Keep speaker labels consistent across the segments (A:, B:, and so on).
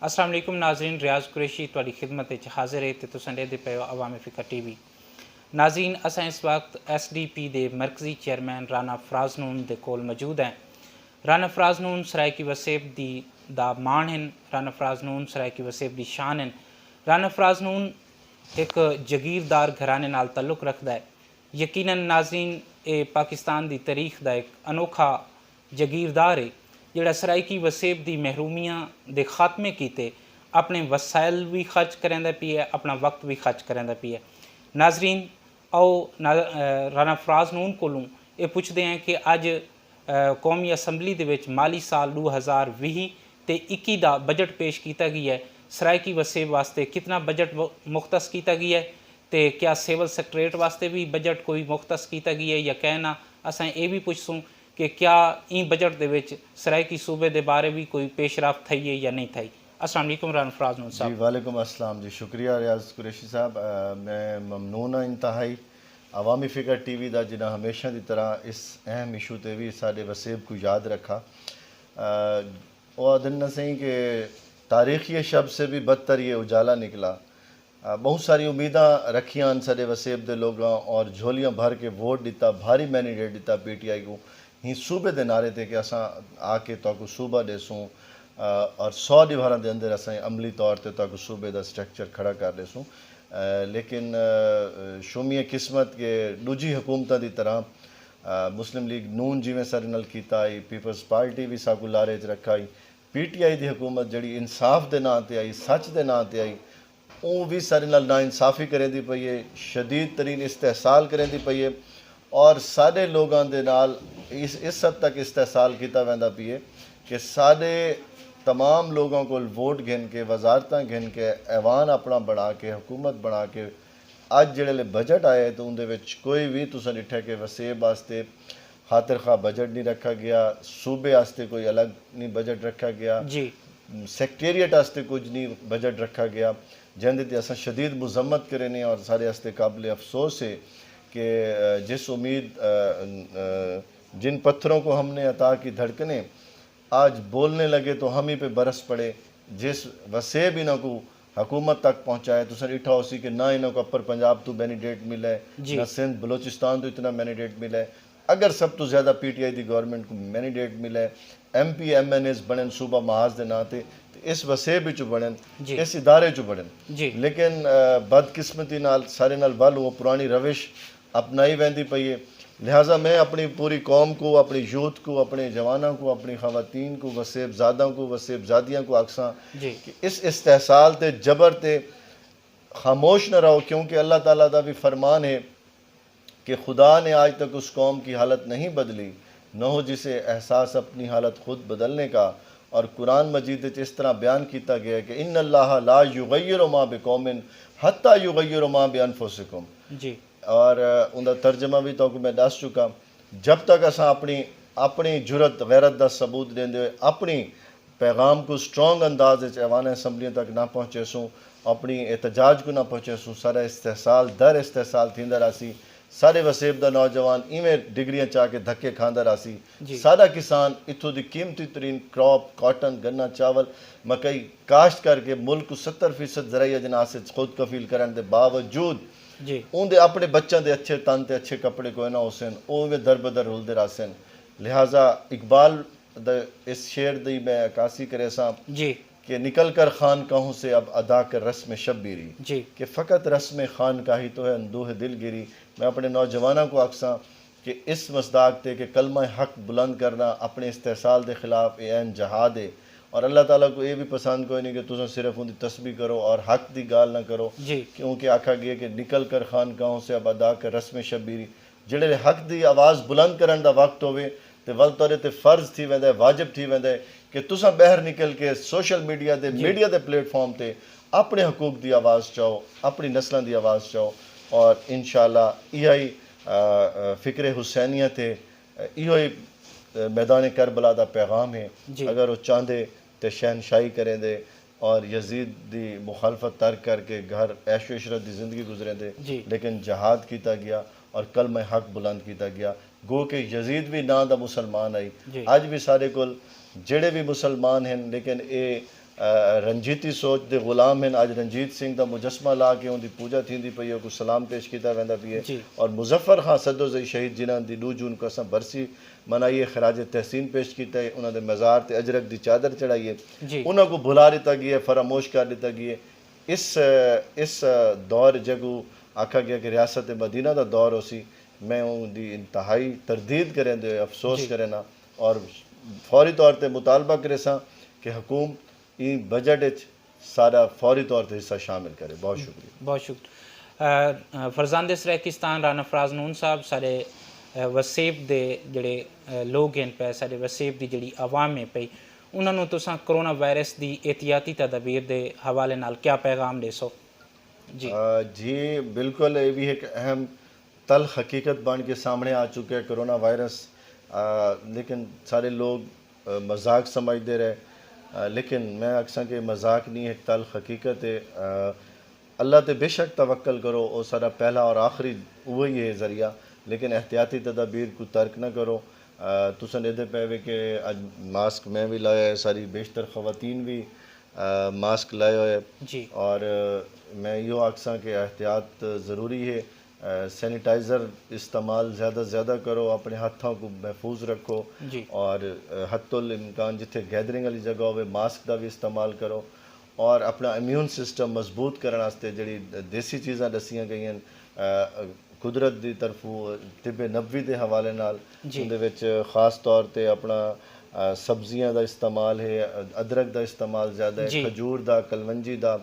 A: अस्सलाम वालेकुम नाज़रीन, रियाज़ कुरैशी तुहाडी खिदमत विच हाज़िर है ते तुसीं देखदे पए हो अवामी फ़िकर टीवी। नाज़रीन, असां इस वक्त SDP दे मरकज़ी चेयरमैन राना फराज़ नून दे कोल मौजूद हैं। राना फराज़ नून सराइकी वसेब दी दा मान हन। राना फराज़ नून सराइकी वसेब दी शान हन। राना फराज़ नून एक जगीरदार घराने नाल तल्लुक रखदा है। यकीनन नाज़रीन, ये पाकिस्तान दी तारीख दा एक अनोखा जगीरदार है जिहड़ा सराइकी वसेब दी महरूमियां दे खात्मे कीते अपने वसाइल भी खर्च करैंदा पी है, अपना वक्त भी खर्च करैंदा पी है। नाज़रीन, आओ राना फराज़ नून कोलों ये पुछदे हैं कि अज कौमी असैंबली दे विच माली साल 2020 ते 21 दा बजट पेश किया गया है। सराइकी वसेब वास्ते कितना बजट मुख्तस किया गया है ते क्या सिविल सैक्रेटरेट वास्ते भी बजट कोई मुख्तस किया गया है या कहना। असां ये भी पुछसूँ कि क्या इन बजट दे विच सराइकी सूबे दे बारे भी कोई पेशरफ थई है या नहीं थई। अस्सलाम वालेकुम राना फराज़ नून साहब।
B: जी वालेकुम अस्सलाम जी, शुक्रिया रियाज़ कुरैशी साहब। मैं ममनून हाँ इंतहाई अवामी फ़िकर टीवी का जिन्हें हमेशा की तरह इस अहम इशू ते भी साढ़े वसेब को याद रखा। और दिन न सही कि तारीखी शब से भी बदतर ये उजाला निकला। बहुत सारी उम्मीदा रखियां साढ़े वसेब के लोगों और झोलियां भर के वोट दिता, भारी मैंडेट दिता PTI को ही सूबे के नारे थे कि असा आके तो सूबा देसूँ और 100 दीवार के अंदर असें अमली तौर पर तो सूबे का स्ट्रक्चर खड़ा कर देसूँ। लेकिन शुमी किस्मत के दूजी हुकूमत की तरह मुस्लिम लीग नून जिमें सारे नाल कीता आई, पीपल्स पार्टी भी साकू लारे च रखा आई, PTI की हुकूमत जी इंसाफ के नाँ पर आई, सच के नाँ पर आई, वो भी सारे नाल नाइंसाफ़ी करेंदी पई है, शदीद तरीन इस्तेहसाल करेंदी पई है और सारे लोगों के नाल इस हद तक इस्तेहसाल किया वैंदा पई है कि सारे तमाम लोगों को वोट गिन के, वजारत गिन के, ऐवान अपना बना के, हुकूमत बना के अज जिहड़े बजट आए तो उनके विच कोई भी तुसीं डिठा कि वसेब वास्ते खातिर खा बजट नहीं रखा गया, सूबे वास्ते कोई अलग नहीं बजट रखा गया
A: जी,
B: सैक्रेटेरिएट वास्ते कुछ नहीं बजट रखा गया, जिंदे अस शदीद मुजम्मत करें और सारे वास्ते काबिल अफसोस है कि जिस उम्मीद जिन पत्थरों को हमने अता की धड़कने आज बोलने लगे तो हम ही पे बरस पड़े। जिस वसेब इन्हों को हुकूमत तक पहुँचाए तो सर इठा उसी कि ना इन्हों को अपर पंजाब तो मैंडेट मिला है, ना सिंध बलोचिस्तान तो इतना मैंडेट मिला है। अगर सब तो ज़्यादा PTI की गवर्नमेंट को मैंडेट मिला है, MP MNAs बनन सूबा महाज के नाँ से इस वसेब चो बनन, इस इदारे चो बनन। लेकिन बदकिस्मती नाल सारे नाल वल वो पुरानी रविश अपनाई वैंदी पई है। लिहाजा मैं अपनी पूरी कौम को, अपनी यूथ को, अपने जवानों को, अपनी खवातीन को, वसेबजादा को, वसेबजादियाँ को आखसा कि इस इस्तेहसाल ते जबर ते खामोश न रहो, क्योंकि अल्लाह ताला का भी फरमान है कि खुदा ने आज तक उस कौम की हालत नहीं बदली, न हो जिसे एहसास अपनी हालत खुद बदलने का। और कुरान मजीद इस तरह बयान किया गया कि इन्नल्लाह ला युगय्यिरु मा बिकौमिन हत्ता युगय्यिरु मा बिअनफुसिकुम। और उनका तर्जमा भी तो मैं दस चुका। जब तक असा अपनी जुरत गैरत का सबूत देंदे हुए अपनी पैगाम को स्ट्रॉन्ग अंदाज ऐवान असम्बलियों तक ना पहुँचे सूँ, अपनी एहतजाज को ना पहुँचे सूँ, सारा इस्तेहसाल दर इस्तेहसाल थींदा रसी। सारे वसेब का नौजवान इवें डिग्रियां चाह के धक्के खांदा रसी। सारा किसान इतों की कीमती तरीन क्रॉप कॉटन गन्ना चावल मकई काश्त करके मुल्क को 70% ज़राई अजनास से खुद कफील करने के बावजूद उनके अपने बच्चों के अच्छे तन ते अच्छे कपड़े कोई ना होसन, वो दर बदर रुलते रहसन। लिहाजा इकबाल इस शेर दी मैं अक्सी करे सा कि निकल कर खान कहूँ से अब अदा कर रस्म शब्बीरी कि फ़कत रस्म खान का ही तो है अंदूह दिलगिरी। मैं अपने नौजवानों को अक्सा कि इस मसदाक थे कि कलमा हक बुलंद करना अपने इस्तेहसाल के खिलाफ एन जहाद है और अल्लाह ताला को ये भी पसंद कोई नहीं कि तुम सिर्फ उनकी तस्बीह करो और हक की गाल ना करो, क्योंकि आखा गया कि निकल कर खान कहूँ से अब अदा कर रस्म शब्बीरी। जिहड़े हक की आवाज़ बुलंद करने का वक्त होवे तो वल तौर ते फ़र्ज थी वेंदा है, वाजिब थी वेंदा है कि तुसा बहर निकल के सोशल मीडिया के मीडिया के प्लेटफॉर्म पर अपने हकूक की आवाज़ चाहो, अपनी नस्लों की आवाज़ चाहो और इंशाअल्लाह यही फ़िक्र हुसैनियत है, यही मैदान करबला का पैगाम है। अगर वो चाहते तो शहनशाही करें दे और यजीद की मुखालफत तर्क करके घर ऐशो इशरत की ज़िंदगी गुजरें दे, लेकिन जहाद किया गया और कलमा हक बुलंद किया गया। गो के यजीद भी ना दा मुसलमान आई, अज भी सारे कोल जेड़े भी मुसलमान हैं, लेकिन ये रंजीती सोच दे गुलाम हैं। अज रंजीत सिंह का मुजस्मा ला के उनकी पूजा थी पई है, को सलाम पेश किया वेंदा पई है।
A: जी।
B: और मुजफ्फर खां सदोजई शहीद जिन्हों की 2 जून को असा बरसी मनाई है, खराज तहसीन पेश किया है, उन्होंने मज़ार ते अजरक की चादर चढ़ाई है,
A: जी
B: उन्होंने को भुला दिता गया है, फरामोश कर दिता गया है। इस दौर जगू आखा गया कि रियासत मदीना का दौर हो सी, मैं उनकी इंतहाई तरदीद करें दे अफसोस
A: जी
B: करें ना और फौरी तौर पर मुतालबा करे सा कि हुकूमत बजट सारा फौरी तौर पर हिस्सा शामिल करे। बहुत शुक्रिया।
A: बहुत शुक्रिया। फरजांद सराकिस्तान राना फराज नून साहब सारे वसेब दे जड़े लोग हैं पे सारे वसेब की जी आवाम है पई उन्होंने तुसा कोरोना वायरस की एहतियाती तदबीर के हवाले नाल क्या पैगाम देसो? जी
B: जी बिल्कुल, ये भी एक अहम तल हकीकत बन के सामने आ चुका है कोरोना वायरस। लेकिन सारे लोग मजाक समझते रहे, लेकिन मैं अक्सर कि मजाक नहीं है, एक तल हकीकत है। अल्लाह ते बेशक तवक्कल करो, वो सारा पहला और आखिरी वही है ज़रिया, लेकिन एहतियाती तदाबीर को तर्क ना करो। तुसन एदे पे कि अज मास्क मैं भी लाया है, सारी बेशतर ख़वातीन भी मास्क लाए हुए,
A: जी
B: और मैं यो आखसा कि एहतियात ज़रूरी है। सैनिटाइज़र इस्तेमाल ज़्यादा से ज़्यादा करो, अपने हाथों को महफूज रखो,
A: जी
B: और हत्तुल इम्कान जिथे गैदरिंग वाली जगह हो मास्क का भी इस्तेमाल करो, और अपना इम्यून सिस्टम मजबूत करने वास्ते जी देसी चीज़ां दसियाँ गई हैं कुदरत की तरफों तिब्बे नबवी के हवाले नाल,
A: जी
B: उनदे विच खास तौर पर अपना सब्जियां का इस्तेमाल है, अदरक का इस्तेमाल ज़्यादा है,
A: जी
B: खजूर का, कलवंजी का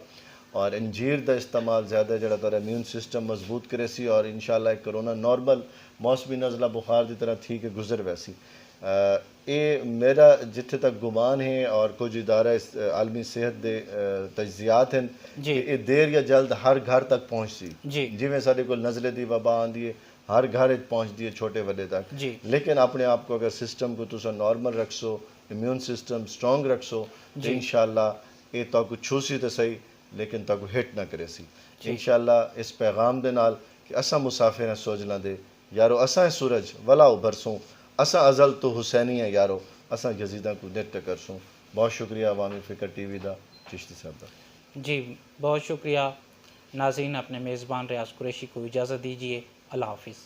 B: और अंजीर का इस्तेमाल ज़्यादा है, जरा तारा इम्यून सिस्टम मजबूत करे सी, और इंशाअल्लाह कोरोना नॉर्मल मौसमी नज़ला बुखार की तरह थी कि गुजर वैसी। ये मेरा जिथे तक गुमान है और कुछ इदारा आलमी सेहत के तजियात हैं
A: जी
B: कि ये देर या जल्द हर घर तक पहुँच सी,
A: जी
B: जिमें साढ़े को नज़ले की वबा आँदी है हर घर पहुँचती है छोटे बड़े तक।
A: जी
B: लेकिन अपने आप को अगर सिस्टम को तुम नॉर्मल रखसो, इम्यून सिस्टम स्ट्रॉन्ग रखसो, तो
A: जी
B: इंशाअल्लाह ये तो छूसी तो सही लेकिन तक हिट ना करे सी।
A: जी
B: इंशाअल्लाह इस पैगाम दे नाल कि असा मुसाफिर हैं सोचना दे यारो, असा सूरज वला उभरसूँ, असा अजल तो हुसैनी है यारो, असा यजीदा को नित करसूँ। बहुत शुक्रिया अवामी फ़िक्र TV का चिश्ती साहब का।
A: जी बहुत शुक्रिया। नाज़रीन अपने मेज़बान रियाज कुरैशी को इजाज़त दीजिए। अल्लाह हाफिज़।